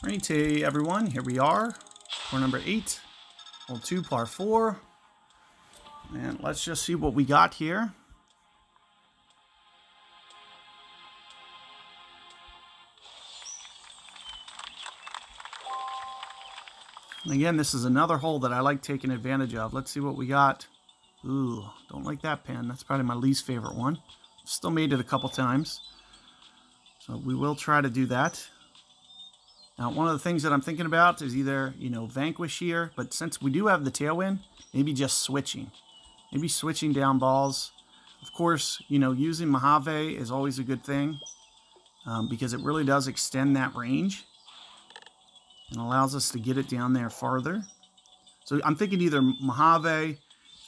Alrighty, everyone, here we are. Pour number 8, hole 2, par 4. And let's just see what we got here. And again, this is another hole that I like taking advantage of. Let's see what we got. Ooh, don't like that pin. That's probably my least favorite one. Still made it a couple times. So we will try to do that. Now, one of the things that I'm thinking about is either, Vanquish here, but since we do have the tailwind, maybe just switching. Maybe switching down balls. Of course, using Mojave is always a good thing because it really does extend that range and allows us to get it down there farther. So I'm thinking either Mojave,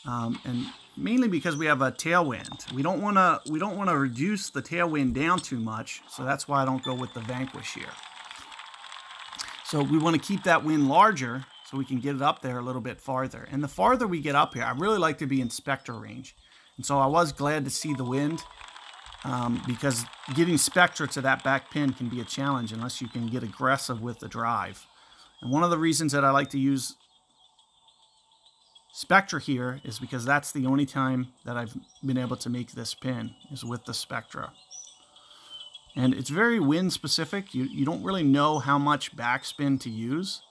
and mainly because we have a tailwind. We don't want to reduce the tailwind down too much, so that's why I don't go with the Vanquish here. So we want to keep that wind larger so we can get it up there a little bit farther. And the farther we get up here, I really like to be in Spectra range. And so I was glad to see the wind because getting Spectra to that back pin can be a challenge unless you can get aggressive with the drive. And one of the reasons that I like to use Spectra here is because that's the only time that I've been able to make this pin is with the Spectra. And it's very wind specific. You don't really know how much backspin to use.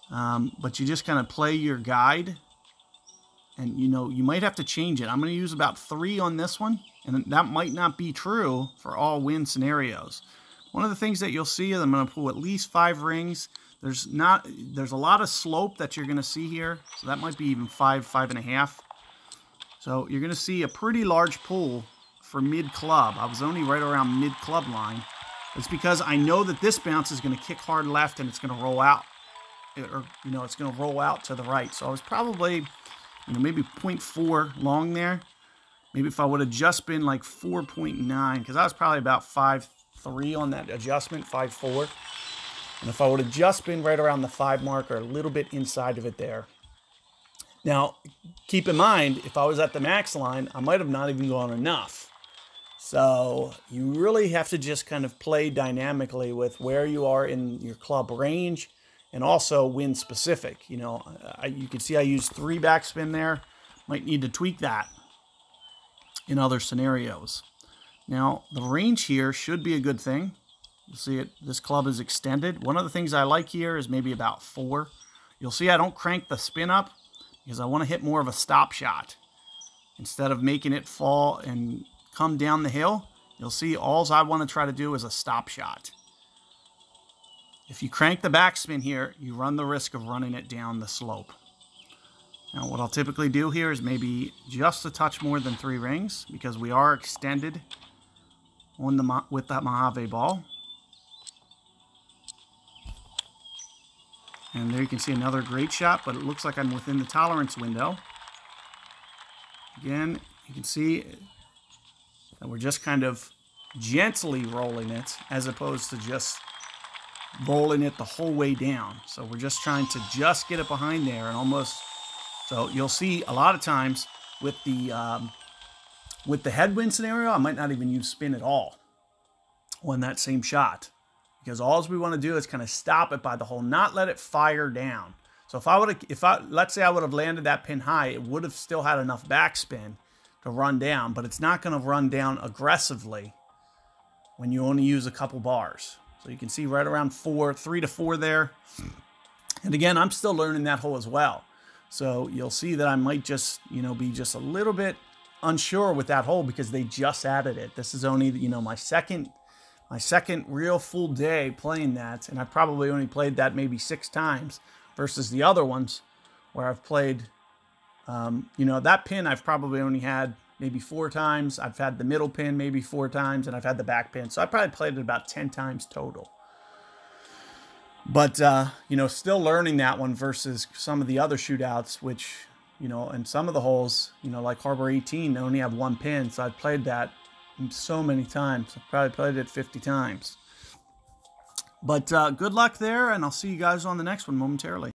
But you just kind of play your guide. And you might have to change it. I'm going to use about 3 on this one. And that might not be true for all wind scenarios. One of the things that you'll see is I'm going to pull at least 5 rings. There's a lot of slope that you're going to see here. So that might be even 5, 5.5. So you're going to see a pretty large pull for mid-club. I was only right around mid-club line. It's because I know that this bounce is going to kick hard left and it's going to roll out. Or, it's going to roll out to the right. So I was probably, maybe 0.4 long there. Maybe if I would have just been like 4.9, because I was probably about 5.3 on that adjustment, 5.4. And if I would have just been right around the 5 mark or a little bit inside of it there. Now, keep in mind, if I was at the max line, I might have not even gone enough. So you really have to just kind of play dynamically with where you are in your club range and also wind specific. You can see I used 3 backspin there. Might need to tweak that in other scenarios. Now, the range here should be a good thing. You see it, this club is extended. One of the things I like here is maybe about 4. You'll see I don't crank the spin up because I want to hit more of a stop shot. Instead of making it fall and come down the hill, you'll see all I want to try to do is a stop shot. If you crank the backspin here, you run the risk of running it down the slope. Now what I'll typically do here is maybe just a touch more than 3 rings because we are extended on with that Mojave ball. And there you can see another great shot, but it looks like I'm within the tolerance window. Again, you can see that we're just kind of gently rolling it as opposed to just rolling it the whole way down. So we're just trying to just get it behind there and almost... So you'll see a lot of times with the headwind scenario, I might not even use spin at all on that same shot. Because all we want to do is kind of stop it by the hole, not let it fire down. So let's say I would have landed that pin high, it would have still had enough backspin to run down, but it's not going to run down aggressively when you only use a couple bars. So you can see right around 3 to 4 there. And again, I'm still learning that hole as well. So you'll see that I might just, be just a little bit unsure with that hole because they just added it. This is only, my second real full day playing that, and I probably only played that maybe 6 times versus the other ones where I've played, that pin I've probably only had maybe 4 times. I've had the middle pin maybe 4 times, and I've had the back pin. So I probably played it about 10 times total. But, still learning that one versus some of the other shootouts, which, and some of the holes, like Harbor 18, they only have 1 pin. So I've played that so many times. I've probably played it 50 times. But good luck there, and I'll see you guys on the next one momentarily.